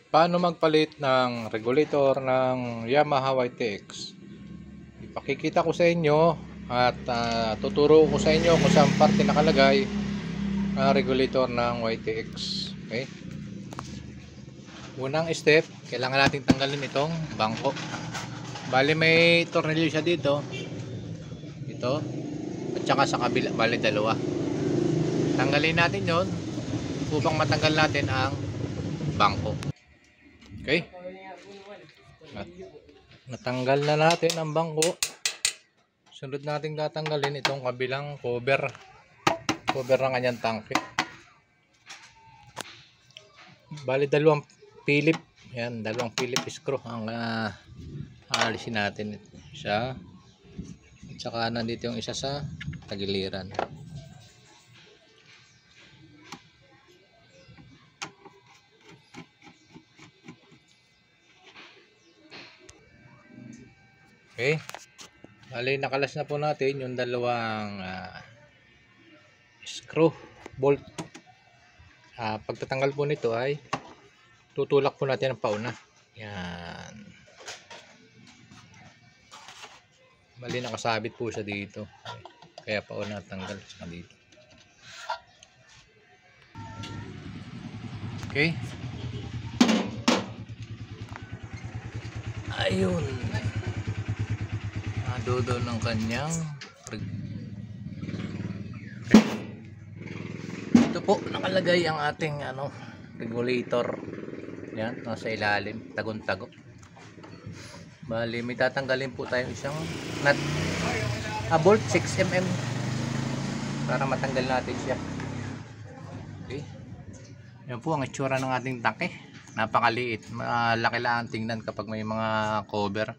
Paano magpalit ng regulator ng Yamaha YTX? Ipakikita ko sa inyo at tuturo ko sa inyo kung saan parte nakalagay ang regulator ng YTX. Okay? Unang step, kailangan nating tanggalin itong bangko. Bali may tornilyo siya dito. Ito. At saka sa kabila, bali dalawa. Tanggalin natin yon upang matanggal natin ang bangko. Okay? Natanggal na natin ang bangko. Sunod nating tatanggalin itong kabilang cover ng kanyang tangke. Bali dalawang Philip. Yan, dalawang Philip screw ang aalisin natin. Isa. At saka nandito yung isa sa tagiliran. Okay. Bali nakalas na po natin yung dalawang screw bolt. Pagtatanggal po nito ay tutulak po natin ang pauna. Yan. Bali nakasabit po siya dito. Kaya pauna tanggal sa dito. Okay. Ayun. Dodo ng kanyang ito po nakalagay ang ating regulator. Yan, nasa ilalim, tagon-tago. Bali may tatanggalin po tayong isang nut, bolt 6mm para matanggal natin siya. Okay. Yan po ang itsura ng ating tangke. Napakaliit, malaki lang tingnan kapag may mga cover.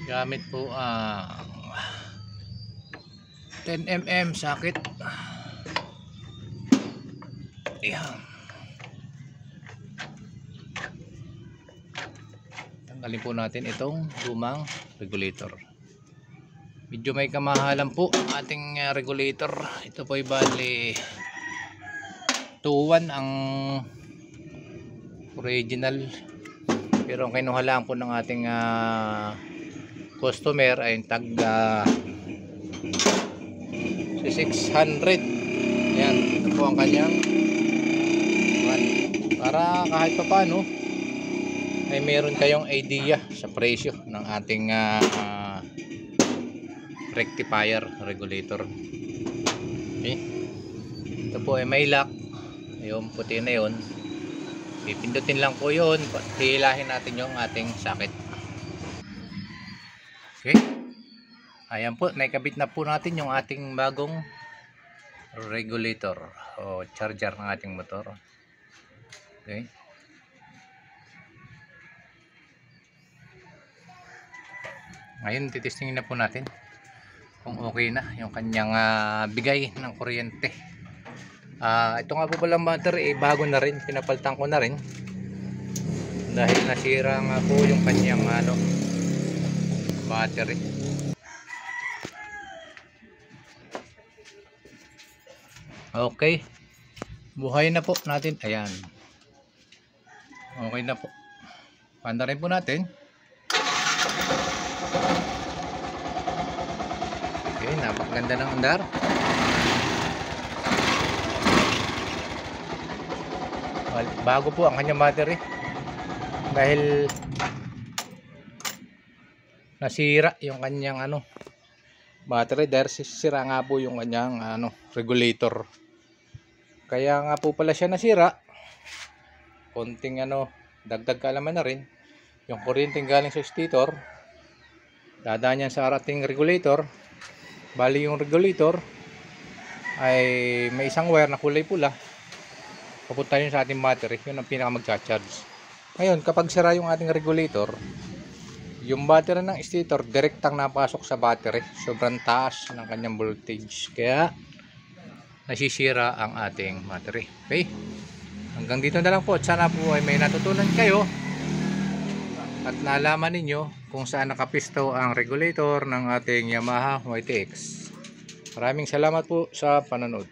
Gamit po ang 10mm socket. Ayan. Tanggalin po natin itong lumang regulator. Medyo may kamahalan po ating regulator. Ito po ay bali 2.1 ang original. Pero ang kinuha lang po ng ating customer ay tag 600. Yan, ito po ang kanyang para kahit pa paano ay meron kayong idea sa presyo ng ating rectifier regulator. Okay. Ito po ay may lock. Yung puti na yun, pipindutin lang po yun, hilahin natin yung ating socket. Okay. Ayan po, naikabit na po natin yung ating bagong regulator o charger ng ating motor. Okay. Ngayon titestingin na po natin kung okay na yung kanyang bigay ng kuryente. Ito nga po palang battery bago na rin, pinapalitan ko na rin dahil nasira nga po yung kanyang battery. Okay, buhay na po natin. Ayan, okay na po. Panda rin po natin. Okay, napakaganda ng andar. Bago po ang kanyang battery dahil nasira yung kanyang battery dahil sira nga po yung kanyang regulator. Kaya nga po pala siya nasira. Konting dagdag kaalaman na rin. Yung kuryenteng galing sa stator dadaan yan sa ating regulator. Bali yung regulator ay may isang wire na kulay pula, papunta yun sa ating battery. Yun ang pinaka magcha-charge. Ngayon kapag sira yung ating regulator, yung battery ng stator direktang napasok sa battery. Sobrang taas ng kanyang voltage, kaya nasisira ang ating battery. Okay, hanggang dito na lang po at sana po ay may natutunan kayo at nalaman ninyo kung saan nakapisto ang regulator ng ating Yamaha YTX. Maraming salamat po sa panonood.